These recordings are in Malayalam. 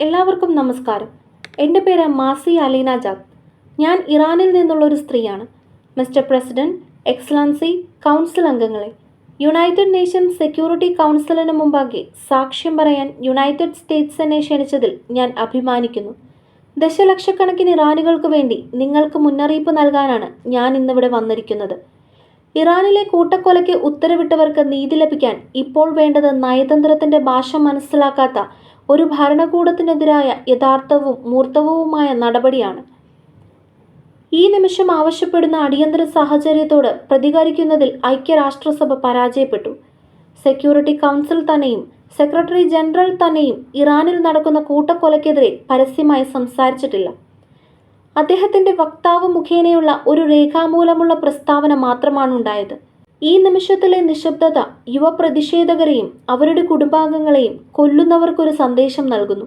എല്ലാവർക്കും നമസ്കാരം. എൻ്റെ പേര് മാസി അലീന ജാദ്. ഞാൻ ഇറാനിൽ നിന്നുള്ള ഒരു സ്ത്രീയാണ്. മിസ്റ്റർ പ്രസിഡന്റ്, എക്സലൻസി, കൗൺസിൽ അംഗങ്ങളെ, യുണൈറ്റഡ് നേഷൻസ് സെക്യൂരിറ്റി കൗൺസിലിന് മുമ്പാകെ സാക്ഷ്യം പറയാൻ യുണൈറ്റഡ് സ്റ്റേറ്റ്സ് എന്നെ ക്ഷണിച്ചതിൽ ഞാൻ അഭിമാനിക്കുന്നു. ദശലക്ഷക്കണക്കിന് ഇറാനികൾക്ക് വേണ്ടി നിങ്ങൾക്ക് മുന്നറിയിപ്പ് നൽകാനാണ് ഞാൻ ഇന്നിവിടെ വന്നിരിക്കുന്നത്. ഇറാനിലെ കൂട്ടക്കൊലയ്ക്ക് ഉത്തരവിട്ടവർക്ക് നീതി ലഭിക്കാൻ ഇപ്പോൾ വേണ്ടത് നയതന്ത്രത്തിൻ്റെ ഭാഷ മനസ്സിലാക്കാത്ത ഒരു ഭരണകൂടത്തിനെതിരായ യഥാർത്ഥവും മൂർത്തവുമായ നടപടിയാണ്. ഈ നിമിഷം ആവശ്യപ്പെടുന്ന അടിയന്തര സാഹചര്യത്തോട് പ്രതികരിക്കുന്നതിൽ ഐക്യരാഷ്ട്രസഭ പരാജയപ്പെട്ടു. സെക്യൂരിറ്റി കൗൺസിൽ തന്നെയും സെക്രട്ടറി ജനറൽ തന്നെയും ഇറാനിൽ നടക്കുന്ന കൂട്ടക്കൊലയ്ക്കെതിരെ പരസ്യമായി സംസാരിച്ചിട്ടില്ല. അദ്ദേഹത്തിൻ്റെ വക്താവ് മുഖേനയുള്ള ഒരു രേഖാമൂലമുള്ള പ്രസ്താവന മാത്രമാണ് ഉണ്ടായത്. ഈ നിമിഷത്തിലെ നിശബ്ദത യുവ പ്രതിഷേധകരെയും അവരുടെ കുടുംബാംഗങ്ങളെയും കൊല്ലുന്നവർക്കൊരു സന്ദേശം നൽകുന്നു.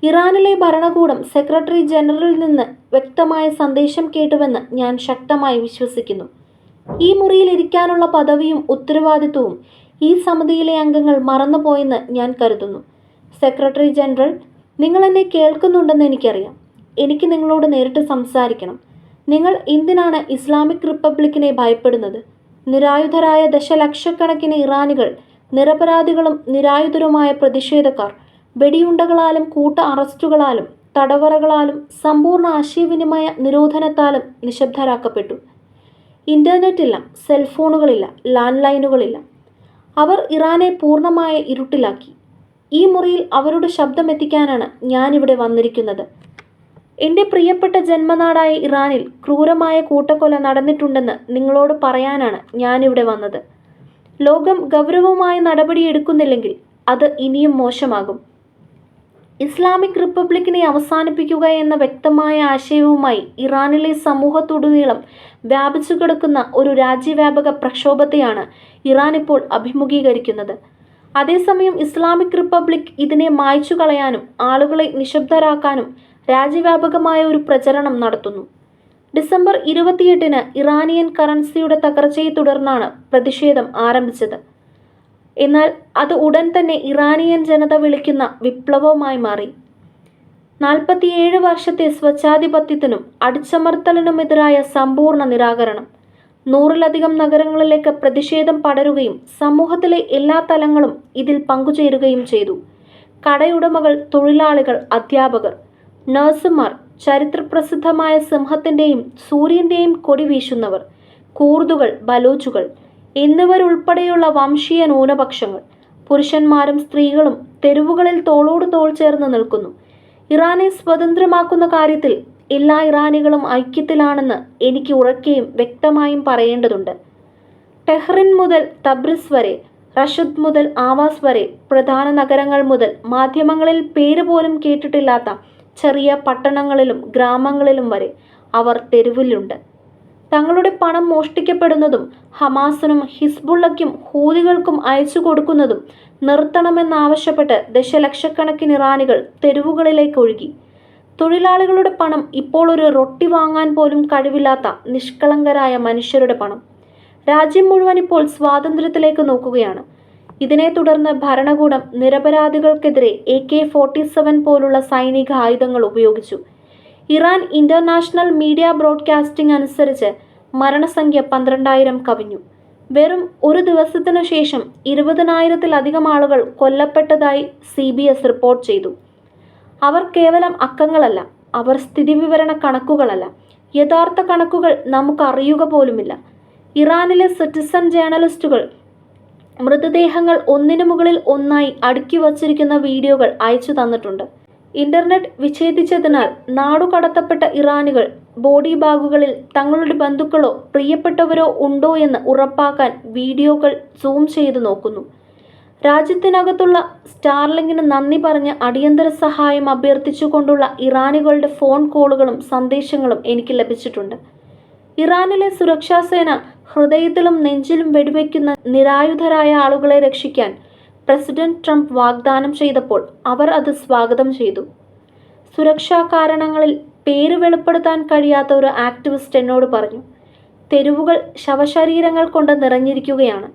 ഇറാനിലെ ഭരണകൂടം സെക്രട്ടറി ജനറലിൽ നിന്ന് വ്യക്തമായ സന്ദേശം കേട്ടുവെന്ന് ഞാൻ ശക്തമായി വിശ്വസിക്കുന്നു. ഈ മുറിയിൽ ഇരിക്കാനുള്ള പദവിയും ഉത്തരവാദിത്വവും ഈ സമിതിയിലെ അംഗങ്ങൾ മറന്നുപോയെന്ന് ഞാൻ കരുതുന്നു. സെക്രട്ടറി ജനറൽ, നിങ്ങൾ എന്നെ കേൾക്കുന്നുണ്ടെന്ന് എനിക്കറിയാം. എനിക്ക് നിങ്ങളോട് നേരിട്ട് സംസാരിക്കണം. നിങ്ങൾ എന്തിനാണ് ഇസ്ലാമിക് റിപ്പബ്ലിക്കിനെ ഭയപ്പെടുന്നത്? നിരായുധരായ ദശലക്ഷക്കണക്കിന് ഇറാനികൾ, നിരപരാധികളും നിരായുധരുമായ പ്രതിഷേധക്കാർ വെടിയുണ്ടകളാലും കൂട്ട അറസ്റ്റുകളാലും തടവറകളാലും സമ്പൂർണ്ണ ആശയവിനിമയ നിരോധനത്താലും നിശബ്ദരാക്കപ്പെട്ടു. ഇൻ്റർനെറ്റ് ഇല്ല, സെൽഫോണുകളില്ല, ലാൻഡ് ലൈനുകളില്ല. അവർ ഇറാനെ പൂർണ്ണമായ ഇരുട്ടിലാക്കി. ഈ മുറിയിൽ അവരുടെ ശബ്ദം എത്തിക്കാനാണ് ഞാനിവിടെ വന്നിരിക്കുന്നത്. എൻ്റെ പ്രിയപ്പെട്ട ജന്മനാടായ ഇറാനിൽ ക്രൂരമായ കൂട്ടക്കൊല നടന്നിട്ടുണ്ടെന്ന് നിങ്ങളോട് പറയാനാണ് ഞാനിവിടെ വന്നത്. ലോകം ഗൗരവമായ നടപടിയെടുക്കുന്നില്ലെങ്കിൽ അത് ഇനിയും മോശമാകും. ഇസ്ലാമിക് റിപ്പബ്ലിക്കിനെ അവസാനിപ്പിക്കുക എന്ന വ്യക്തമായ ആശയവുമായി ഇറാനിലെ സമൂഹത്തുടനീളം വ്യാപിച്ചു കിടക്കുന്ന ഒരു രാജ്യവ്യാപക പ്രക്ഷോഭത്തെയാണ് ഇറാൻ ഇപ്പോൾ അഭിമുഖീകരിക്കുന്നത്. അതേസമയം ഇസ്ലാമിക് റിപ്പബ്ലിക് ഇതിനെ മായ്ച്ചു കളയാനും ആളുകളെ നിശബ്ദരാക്കാനും രാജ്യവ്യാപകമായ ഒരു പ്രചരണം നടത്തുന്നു. ഡിസംബർ 28-ന് ഇറാനിയൻ കറൻസിയുടെ തകർച്ചയെ തുടർന്നാണ് പ്രതിഷേധം ആരംഭിച്ചത്. എന്നാൽ അത് ഉടൻ തന്നെ ഇറാനിയൻ ജനത വിളിക്കുന്ന വിപ്ലവമായി മാറി. 47 വർഷത്തെ സ്വച്ഛാധിപത്യത്തിനും അടിച്ചമർത്തലിനുമെതിരായ സമ്പൂർണ്ണ നിരാകരണം. 100-ലധികം നഗരങ്ങളിലേക്ക് പ്രതിഷേധം പടരുകയും സമൂഹത്തിലെ എല്ലാ തലങ്ങളും ഇതിൽ പങ്കുചേരുകയും ചെയ്തു. കടയുടമകൾ, തൊഴിലാളികൾ, അധ്യാപകർ, നഴ്സുമാർ, ചരിത്രപ്രസിദ്ധമായ സിംഹത്തിൻ്റെയും സൂര്യൻ്റെയും കൊടി വീശുന്നവർ, കൂർദുകൾ, ബലൂച്ചുകൾ എന്നിവരുൾപ്പെടെയുള്ള വംശീയ ന്യൂനപക്ഷങ്ങൾ, പുരുഷന്മാരും സ്ത്രീകളും തെരുവുകളിൽ തോളോട് തോൾ ചേർന്ന് നിൽക്കുന്നു. ഇറാനെ സ്വതന്ത്രമാക്കുന്ന കാര്യത്തിൽ എല്ലാ ഇറാനികളും ഐക്യത്തിലാണെന്ന് എനിക്ക് ഉറക്കെയും വ്യക്തമായും പറയേണ്ടതുണ്ട്. ടെഹ്റിൻ മുതൽ തബ്രിസ് വരെ, റഷദ് മുതൽ ആവാസ് വരെ, പ്രധാന നഗരങ്ങൾ മുതൽ മാധ്യമങ്ങളിൽ പേര് പോലും കേട്ടിട്ടില്ലാത്ത ചെറിയ പട്ടണങ്ങളിലും ഗ്രാമങ്ങളിലും വരെ അവർ തെരുവിലുണ്ട്. തങ്ങളുടെ പണം മോഷ്ടിക്കപ്പെടുന്നതും ഹമാസിനും ഹിസ്ബുള്ളയ്ക്കും ഹൂതികൾക്കും അയച്ചു കൊടുക്കുന്നതും നിർത്തണമെന്നാവശ്യപ്പെട്ട് ദശലക്ഷക്കണക്കിന് ഇറാനികൾ തെരുവുകളിലേക്ക് ഒഴുകി. തൊഴിലാളികളുടെ പണം ഇപ്പോൾ ഒരു റൊട്ടി വാങ്ങാൻ പോലും കഴിവില്ലാത്ത നിഷ്കളങ്കരായ മനുഷ്യരുടെ പണം. രാജ്യം മുഴുവൻ ഇപ്പോൾ സ്വാതന്ത്ര്യത്തിലേക്ക് നോക്കുകയാണ്. ഇതിനെ തുടർന്ന് ഭരണകൂടം നിരപരാധികൾക്കെതിരെ AK-47 പോലുള്ള സൈനിക ആയുധങ്ങൾ ഉപയോഗിച്ചു. ഇറാൻ ഇൻ്റർനാഷണൽ മീഡിയ ബ്രോഡ്കാസ്റ്റിംഗ് അനുസരിച്ച് മരണസംഖ്യ 12,000 കവിഞ്ഞു. വെറും ഒരു ദിവസത്തിനു ശേഷം 20,000-ലധികം ആളുകൾ കൊല്ലപ്പെട്ടതായി CBS റിപ്പോർട്ട് ചെയ്തു. അവർ കേവലം അക്കങ്ങളല്ല, അവർ സ്ഥിതിവിവരണ കണക്കുകളല്ല. യഥാർത്ഥ കണക്കുകൾ നമുക്കറിയുക പോലുമില്ല. ഇറാനിലെ സിറ്റിസൺ ജേർണലിസ്റ്റുകൾ മൃതദേഹങ്ങൾ ഒന്നിനു മുകളിൽ ഒന്നായി അടുക്കി വച്ചിരിക്കുന്ന വീഡിയോകൾ അയച്ചു തന്നിട്ടുണ്ട്. ഇന്റർനെറ്റ് വിച്ഛേദിച്ചതിനാൽ നാടുകടത്തപ്പെട്ട ഇറാനികൾ ബോഡി ബാഗുകളിൽ തങ്ങളുടെ ബന്ധുക്കളോ പ്രിയപ്പെട്ടവരോ ഉണ്ടോ എന്ന് ഉറപ്പാക്കാൻ വീഡിയോകൾ സൂം ചെയ്ത് നോക്കുന്നു. രാജ്യത്തിനകത്തുള്ള സ്റ്റാർലിങ്കിന് നന്ദി പറഞ്ഞ് അടിയന്തര സഹായം അഭ്യർത്ഥിച്ചുകൊണ്ടുള്ള ഇറാനികളുടെ ഫോൺ കോളുകളും സന്ദേശങ്ങളും എനിക്ക് ലഭിച്ചിട്ടുണ്ട്. ഇറാനിലെ സുരക്ഷാസേന ഹൃദയത്തിലും നെഞ്ചിലും വെടിവെക്കുന്ന നിരായുധരായ ആളുകളെ രക്ഷിക്കാൻ പ്രസിഡന്റ് ട്രംപ് വാഗ്ദാനം ചെയ്തപ്പോൾ അവർ അത് സ്വാഗതം ചെയ്തു. സുരക്ഷാ കാരണങ്ങളിൽ പേര് വെളിപ്പെടുത്താൻ കഴിയാത്ത ഒരു ആക്ടിവിസ്റ്റ് എന്നോട് പറഞ്ഞു, തെരുവുകൾ ശവശരീരങ്ങൾ കൊണ്ട് നിറഞ്ഞിരിക്കുകയാണ്.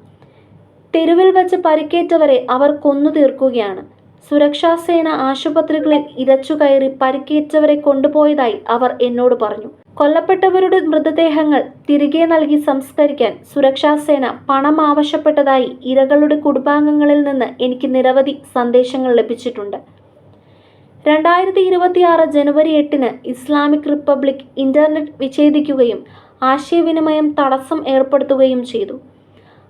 തെരുവിൽ വച്ച് പരിക്കേറ്റവരെ അവർ കൊന്നു തീർക്കുകയാണ്. സുരക്ഷാസേന ആശുപത്രികളിൽ ഇരച്ചുകയറി പരിക്കേറ്റവരെ കൊണ്ടുപോയതായി അവർ എന്നോട് പറഞ്ഞു. കൊല്ലപ്പെട്ടവരുടെ മൃതദേഹങ്ങൾ തിരികെ നൽകി സംസ്കരിക്കാൻ സുരക്ഷാസേന പണം ആവശ്യപ്പെട്ടതായി ഇരകളുടെ കുടുംബാംഗങ്ങളിൽ നിന്ന് എനിക്ക് നിരവധി സന്ദേശങ്ങൾ ലഭിച്ചിട്ടുണ്ട്. 2026 ജനുവരി 8 ഇസ്ലാമിക് റിപ്പബ്ലിക് ഇന്റർനെറ്റ് വിച്ഛേദിക്കുകയും ആശയവിനിമയം തടസ്സം ഏർപ്പെടുത്തുകയും ചെയ്തു.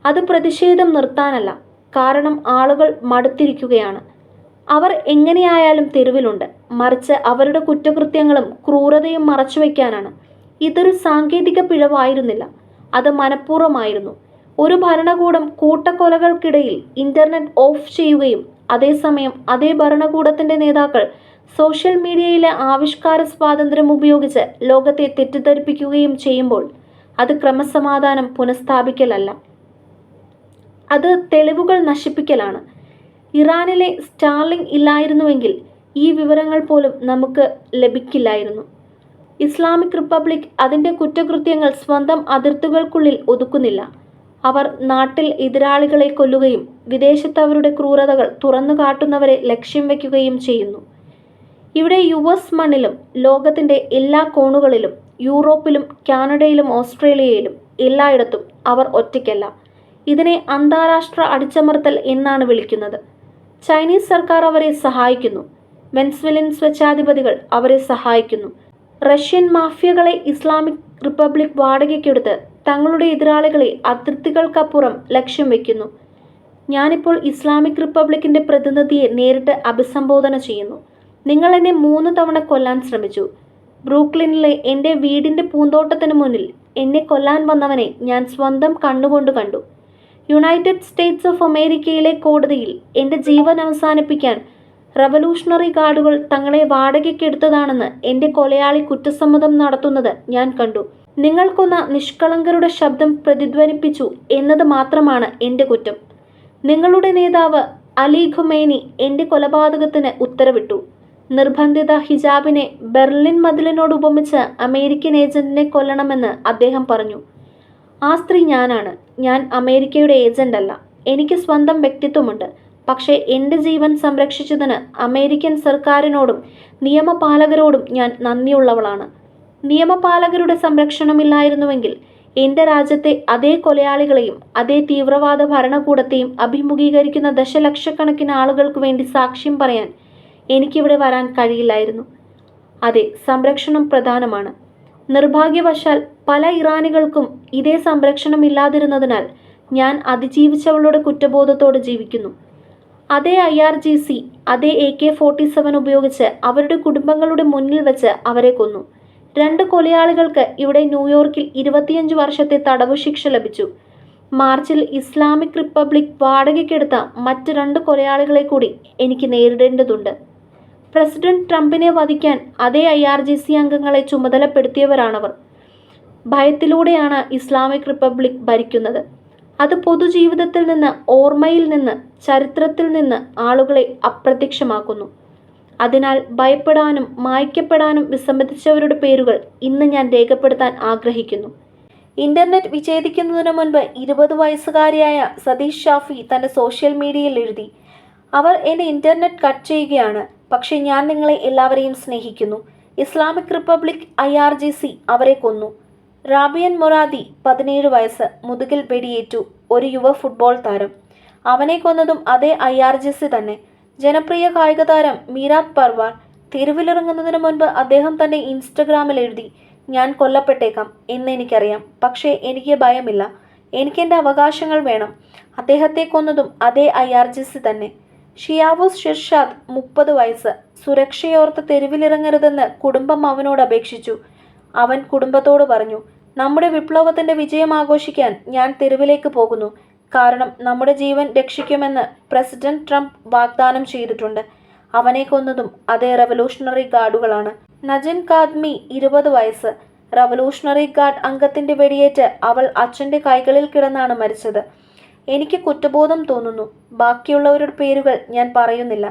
അത് പ്രതിഷേധം നിർത്താനല്ല, കാരണം ആളുകൾ മടുത്തിരിക്കുകയാണ്. അവർ എങ്ങനെയായാലും തെരുവിലുണ്ട്, മറിച്ച് അവരുടെ കുറ്റകൃത്യങ്ങളും ക്രൂരതയും മറച്ചുവെക്കാനാണ്. ഇതൊരു സാങ്കേതിക പിഴവായിരുന്നില്ല, അത് മനഃപൂർവ്വമായിരുന്നു. ഒരു ഭരണകൂടം കൂട്ടക്കൊലകൾക്കിടയിൽ ഇന്റർനെറ്റ് ഓഫ് ചെയ്യുകയും അതേസമയം അതേ ഭരണകൂടത്തിന്റെ നേതാക്കൾ സോഷ്യൽ മീഡിയയിലെ ആവിഷ്കാര സ്വാതന്ത്ര്യം ഉപയോഗിച്ച് ലോകത്തെ തെറ്റിദ്ധരിപ്പിക്കുകയും ചെയ്യുമ്പോൾ അത് ക്രമസമാധാനം പുനഃസ്ഥാപിക്കലല്ല, അത് തെളിവുകൾ നശിപ്പിക്കലാണ്. ഇറാനിലെ സ്റ്റാർലിങ്ക് ഇല്ലായിരുന്നുവെങ്കിൽ ഈ വിവരങ്ങൾ പോലും നമുക്ക് ലഭിക്കില്ലായിരുന്നു. ഇസ്ലാമിക് റിപ്പബ്ലിക് അതിൻ്റെ കുറ്റകൃത്യങ്ങൾ സ്വന്തം അതിർത്തികൾക്കുള്ളിൽ ഒതുക്കുന്നില്ല. അവർ നാട്ടിൽ എതിരാളികളെ കൊല്ലുകയും വിദേശത്ത് അവരുടെ ക്രൂരതകൾ തുറന്നു കാട്ടുന്നവരെ ലക്ഷ്യം വയ്ക്കുകയും ചെയ്യുന്നു. ഇവിടെ US മണ്ണിലും ലോകത്തിൻ്റെ എല്ലാ കോണുകളിലും യൂറോപ്പിലും കാനഡയിലും ഓസ്ട്രേലിയയിലും എല്ലായിടത്തും അവർ ഒറ്റയ്ക്കല്ല. ഇതിനെ അന്താരാഷ്ട്ര അടിച്ചമർത്തൽ എന്നാണ് വിളിക്കുന്നത്. ചൈനീസ് സർക്കാർ അവരെ സഹായിക്കുന്നു. വെനസ്വേലൻ സ്വേച്ഛാധിപതികൾ അവരെ സഹായിക്കുന്നു. റഷ്യൻ മാഫിയകളെ ഇസ്ലാമിക് റിപ്പബ്ലിക് വാടകയ്ക്കെടുത്ത് തങ്ങളുടെ എതിരാളികളെ അതിർത്തികൾക്കപ്പുറം ലക്ഷ്യം വയ്ക്കുന്നു. ഞാനിപ്പോൾ ഇസ്ലാമിക് റിപ്പബ്ലിക്കിൻ്റെ പ്രതിനിധിയെ നേരിട്ട് അഭിസംബോധന ചെയ്യുന്നു. നിങ്ങൾ എന്നെ 3 തവണ കൊല്ലാൻ ശ്രമിച്ചു. ബ്രൂക്ലിനിലെ എൻ്റെ വീടിൻ്റെ പൂന്തോട്ടത്തിന് മുന്നിൽ എന്നെ കൊല്ലാൻ വന്നവനെ ഞാൻ സ്വന്തം കണ്ണുകൊണ്ട് കണ്ടു. യുണൈറ്റഡ് സ്റ്റേറ്റ്സ് ഓഫ് അമേരിക്കയിലെ കോടതിയിൽ എൻ്റെ ജീവൻ അവസാനിപ്പിക്കാൻ റവല്യൂഷണറി ഗാർഡുകൾ തങ്ങളെ വാടകയ്ക്കെടുത്തതാണെന്ന് എൻ്റെ കൊലയാളി കുറ്റസമ്മതം നടത്തുന്നത് ഞാൻ കണ്ടു. നിങ്ങൾ കൊന്ന നിഷ്കളങ്കരുടെ ശബ്ദം പ്രതിധ്വനിപ്പിച്ചു എന്നത് മാത്രമാണ് എൻ്റെ കുറ്റം. നിങ്ങളുടെ നേതാവ് അലി ഖുമൈനി എൻ്റെ കൊലപാതകത്തിന് ഉത്തരവിട്ടു. നിർബന്ധിത ഹിജാബിനെ ബെർലിൻ മതിലിനോട് ഉപമിച്ച് അമേരിക്കൻ ഏജന്റിനെ കൊല്ലണമെന്ന് അദ്ദേഹം പറഞ്ഞു. ആ സ്ത്രീ ഞാനാണ്. ഞാൻ അമേരിക്കയുടെ ഏജന്റ് അല്ല. എനിക്ക് സ്വന്തം വ്യക്തിത്വമുണ്ട്. പക്ഷേ എൻ്റെ ജീവൻ സംരക്ഷിച്ചതിന് അമേരിക്കൻ സർക്കാരിനോടും നിയമപാലകരോടും ഞാൻ നന്ദിയുള്ളവളാണ്. നിയമപാലകരുടെ സംരക്ഷണമില്ലായിരുന്നുവെങ്കിൽ എൻ്റെ രാജ്യത്തെ അതേ കൊലയാളികളെയും അതേ തീവ്രവാദ ഭരണകൂടത്തെയും അഭിമുഖീകരിക്കുന്ന ദശലക്ഷക്കണക്കിന് ആളുകൾക്ക് വേണ്ടി സാക്ഷ്യം പറയാൻ എനിക്കിവിടെ വരാൻ കഴിയില്ലായിരുന്നു. അതെ, സംരക്ഷണം പ്രധാനമാണ്. നിർഭാഗ്യവശാൽ പല ഇറാനികൾക്കും ഇതേ സംരക്ഷണമില്ലാതിരുന്നതിനാൽ ഞാൻ അതിജീവിച്ചവളുടെ കുറ്റബോധത്തോട് ജീവിക്കുന്നു. അതേ IRGC, അതേ AK-47 ഉപയോഗിച്ച് അവരുടെ കുടുംബങ്ങളുടെ മുന്നിൽ വെച്ച് അവരെ കൊന്നു. 2 കൊലയാളികൾക്ക് ഇവിടെ ന്യൂയോർക്കിൽ 25 വർഷത്തെ തടവു ശിക്ഷ ലഭിച്ചു. മാർച്ചിൽ ഇസ്ലാമിക് റിപ്പബ്ലിക് വാടകയ്ക്കെടുത്ത മറ്റ് 2 കൊലയാളികളെ കൂടി എനിക്ക് നേരിടേണ്ടതുണ്ട്. പ്രസിഡന്റ് ട്രംപിനെ വധിക്കാൻ അതേ IRGC അംഗങ്ങളെ ചുമതലപ്പെടുത്തിയവരാണവർ. ഭയത്തിലൂടെയാണ് ഇസ്ലാമിക് റിപ്പബ്ലിക് ഭരിക്കുന്നത്. അത് പൊതുജീവിതത്തിൽ നിന്ന്, ഓർമ്മയിൽ നിന്ന്, ചരിത്രത്തിൽ നിന്ന് ആളുകളെ അപ്രത്യക്ഷമാക്കുന്നു. അതിനാൽ ഭയപ്പെടാനും മായ്ക്കപ്പെടാനും വിസമ്മതിച്ചവരുടെ പേരുകൾ ഇന്ന് ഞാൻ രേഖപ്പെടുത്താൻ ആഗ്രഹിക്കുന്നു. ഇന്റർനെറ്റ് വിച്ഛേദിക്കുന്നതിനു മുൻപ് 20 വയസ്സുകാരിയായ സതീഷ് ഷാഫി തൻ്റെ സോഷ്യൽ മീഡിയയിൽ എഴുതി, അവർ എന്നെ ഇന്റർനെറ്റ് കട്ട് ചെയ്യുകയാണ്, പക്ഷേ ഞാൻ നിങ്ങളെ എല്ലാവരെയും സ്നേഹിക്കുന്നു. ഇസ്ലാമിക് റിപ്പബ്ലിക് IRGC അവരെ കൊന്നു. റാബിയൻ മൊറാദി 17 വയസ്സ്, മുതുകിൽ വെടിയേറ്റു. ഒരു യുവ ഫുട്ബോൾ താരം. അവനെ കൊന്നതും അതേ IRGC തന്നെ. ജനപ്രിയ കായിക താരം മീരാത് പർവാർ തെരുവിലിറങ്ങുന്നതിന് മുൻപ് അദ്ദേഹം തൻ്റെ ഇൻസ്റ്റഗ്രാമിൽ എഴുതി, ഞാൻ കൊല്ലപ്പെട്ടേക്കാം എന്ന് എനിക്കറിയാം, പക്ഷേ എനിക്ക് ഭയമില്ല. എനിക്കെൻ്റെ അവകാശങ്ങൾ വേണം. അദ്ദേഹത്തെ കൊന്നതും അതേ IRGC തന്നെ. ഷിയാവുസ് ഷിർഷാദ് 30 വയസ്സ്, സുരക്ഷയോർത്ത് തെരുവിലിറങ്ങരുതെന്ന് കുടുംബം അവനോട് അപേക്ഷിച്ചു. അവൻ കുടുംബത്തോട് പറഞ്ഞു, നമ്മുടെ വിപ്ലവത്തിൻ്റെ വിജയം ആഘോഷിക്കാൻ ഞാൻ തെരുവിലേക്ക് പോകുന്നു, കാരണം നമ്മുടെ ജീവൻ രക്ഷിക്കുമെന്ന് പ്രസിഡന്റ് ട്രംപ് വാഗ്ദാനം ചെയ്തിട്ടുണ്ട്. അവനെ കൊന്നതും അതേ റവല്യൂഷണറി ഗാർഡുകളാണ്. നജൻ കാദ്മി 20 വയസ്സ്, റവല്യൂഷണറി ഗാർഡ് അംഗത്തിൻ്റെ വെടിയേറ്റ് അവൾ അച്ഛൻ്റെ കൈകളിൽ കിടന്നാണ് മരിച്ചത്. എനിക്ക് കുറ്റബോധം തോന്നുന്നു. ബാക്കിയുള്ളവരുടെ പേരുകൾ ഞാൻ പറയുന്നില്ല.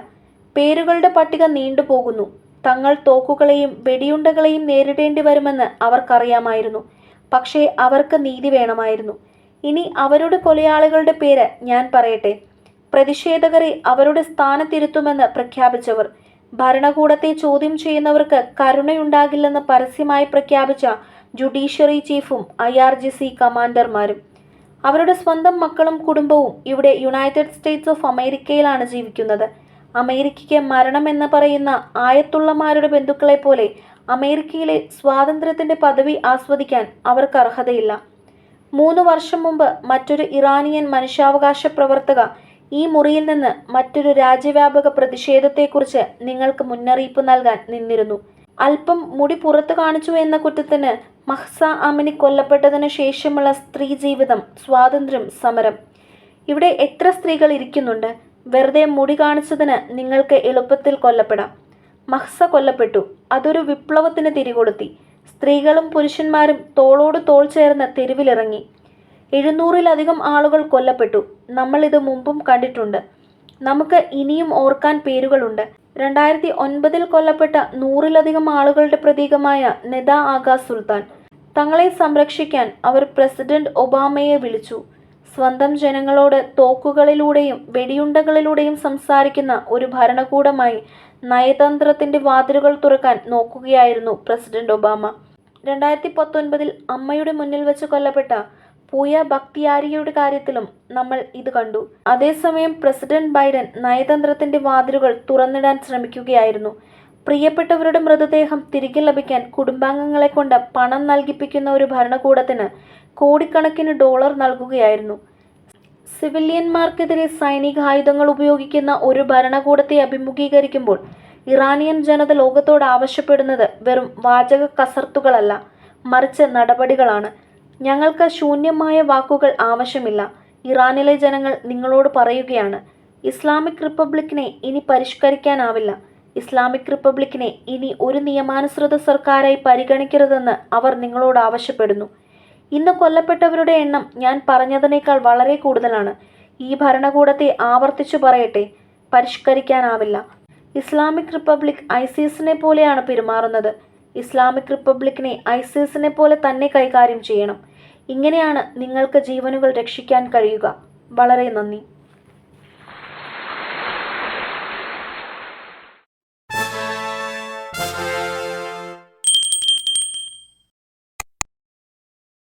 പേരുകളുടെ പട്ടിക നീണ്ടുപോകുന്നു. തങ്ങൾ തോക്കുകളെയും വെടിയുണ്ടകളെയും നേരിടേണ്ടി വരുമെന്ന് അവർക്കറിയാമായിരുന്നു. പക്ഷേ അവർക്ക് നീതി വേണമായിരുന്നു. ഇനി അവരുടെ കൊലയാളികളുടെ പേര് ഞാൻ പറയട്ടെ. പ്രതിഷേധകരെ അവരുടെ സ്ഥാനത്തിരുത്തുമെന്ന് പ്രഖ്യാപിച്ചവർ, ഭരണകൂടത്തെ ചോദ്യം ചെയ്യുന്നവർക്ക് കരുണയുണ്ടാകില്ലെന്ന് പരസ്യമായി പ്രഖ്യാപിച്ച ജുഡീഷ്യറി ചീഫും IRGC കമാൻഡർമാരും. അവരുടെ സ്വന്തം മക്കളും കുടുംബവും ഇവിടെ യുണൈറ്റഡ് സ്റ്റേറ്റ്സ് ഓഫ് അമേരിക്കയിലാണ് ജീവിക്കുന്നത്. അമേരിക്കയ്ക്ക് മരണമെന്ന് പറയുന്ന ആയത്തുള്ളമാരുടെ ബന്ധുക്കളെപ്പോലെ അമേരിക്കയിലെ സ്വാതന്ത്ര്യത്തിൻ്റെ പദവി ആസ്വദിക്കാൻ അവർക്ക് അർഹതയില്ല. 3 വർഷം മുമ്പ് മറ്റൊരു ഇറാനിയൻ മനുഷ്യാവകാശ പ്രവർത്തക ഈ മുറിയിൽ നിന്ന് മറ്റൊരു രാജ്യവ്യാപക പ്രതിഷേധത്തെക്കുറിച്ച് നിങ്ങൾക്ക് മുന്നറിയിപ്പ് നൽകാൻ നിന്നിരുന്നു. അല്പം മുടി പുറത്തു കാണിച്ചു എന്ന കുറ്റത്തിന് മഹ്സ അമിനി കൊല്ലപ്പെട്ടതിന് ശേഷമുള്ള സ്ത്രീ ജീവിതം, സ്വാതന്ത്ര്യം, സമരം. ഇവിടെ എത്ര സ്ത്രീകൾ ഇരിക്കുന്നുണ്ട്? വെറുതെ മുടി കാണിച്ചതിന് നിങ്ങൾക്ക് എളുപ്പത്തിൽ കൊല്ലപ്പെടാം. മഹ്സ കൊല്ലപ്പെട്ടു. അതൊരു വിപ്ലവത്തിന് തിരികൊളുത്തി. സ്ത്രീകളും പുരുഷന്മാരും തോളോട് തോൾ ചേർന്ന് തെരുവിലിറങ്ങി. 700-ലധികം ആളുകൾ കൊല്ലപ്പെട്ടു. നമ്മൾ ഇത് മുമ്പും കണ്ടിട്ടുണ്ട്. നമുക്ക് ഇനിയും ഓർക്കാൻ പേരുകളുണ്ട്. 2009 കൊല്ലപ്പെട്ട 100-ലധികം ആളുകളുടെ പ്രതീകമായ നെദാ ആഗ സുൽത്താൻ. തങ്ങളെ സംരക്ഷിക്കാൻ അവർ പ്രസിഡന്റ് ഒബാമയെ വിളിച്ചു. സ്വന്തം ജനങ്ങളോട് തോക്കുകളിലൂടെയും വെടിയുണ്ടകളിലൂടെയും സംസാരിക്കുന്ന ഒരു ഭരണകൂടമായി നയതന്ത്രത്തിൻ്റെ വാതിലുകൾ തുറക്കാൻ നോക്കുകയായിരുന്നു പ്രസിഡന്റ് ഒബാമ. 2019 അമ്മയുടെ മുന്നിൽ വെച്ച് കൊല്ലപ്പെട്ട പൂയ ബക്തിയാരിയുടെ കാര്യത്തിലും നമ്മൾ ഇത് കണ്ടു. അതേസമയം പ്രസിഡന്റ് ബൈഡൻ നയതന്ത്രത്തിൻ്റെ വാതിലുകൾ തുറന്നിടാൻ ശ്രമിക്കുകയായിരുന്നു. പ്രിയപ്പെട്ടവരുടെ മൃതദേഹം തിരികെ ലഭിക്കാൻ കുടുംബാംഗങ്ങളെ കൊണ്ട് പണം നൽകിപ്പിക്കുന്ന ഒരു ഭരണകൂടത്തിന് കോടിക്കണക്കിന് ഡോളർ നൽകുകയായിരുന്നു. സിവിലിയന്മാർക്കെതിരെ സൈനിക ആയുധങ്ങൾ ഉപയോഗിക്കുന്ന ഒരു ഭരണകൂടത്തെ അഭിമുഖീകരിക്കുമ്പോൾ ഇറാനിയൻ ജനത ലോകത്തോട് ആവശ്യപ്പെടുന്നത് വെറും വാചക കസർത്തുകളല്ല, മറിച്ച് നടപടികളാണ്. ഞങ്ങൾക്ക് ശൂന്യമായ വാക്കുകൾ ആവശ്യമില്ല. ഇറാനിലെ ജനങ്ങൾ നിങ്ങളോട് പറയുകയാണ്, ഇസ്ലാമിക് റിപ്പബ്ലിക്കിനെ ഇനി പരിഷ്കരിക്കാനാവില്ല. ഇസ്ലാമിക് റിപ്പബ്ലിക്കിനെ ഇനി ഒരു നിയമാനുസൃത സർക്കാരായി പരിഗണിക്കരുതെന്ന് അവർ നിങ്ങളോട് ആവശ്യപ്പെടുന്നു. ഇന്ന് കൊല്ലപ്പെട്ടവരുടെ എണ്ണം ഞാൻ പറഞ്ഞതിനേക്കാൾ വളരെ കൂടുതലാണ്. ഈ ഭരണകൂടത്തെ ആവർത്തിച്ചു പറയട്ടെ, പരിഷ്കരിക്കാനാവില്ല. ഇസ്ലാമിക് റിപ്പബ്ലിക് ISISനെ പോലെയാണ് പെരുമാറുന്നത്. ഇസ്ലാമിക് റിപ്പബ്ലിക്കിനെ ISISനെ പോലെ തന്നെ കൈകാര്യം ചെയ്യണം. ഇങ്ങനെയാണ് നിങ്ങൾക്ക് ജീവനുകൾ രക്ഷിക്കാൻ കഴിയുക. വളരെ നന്ദി.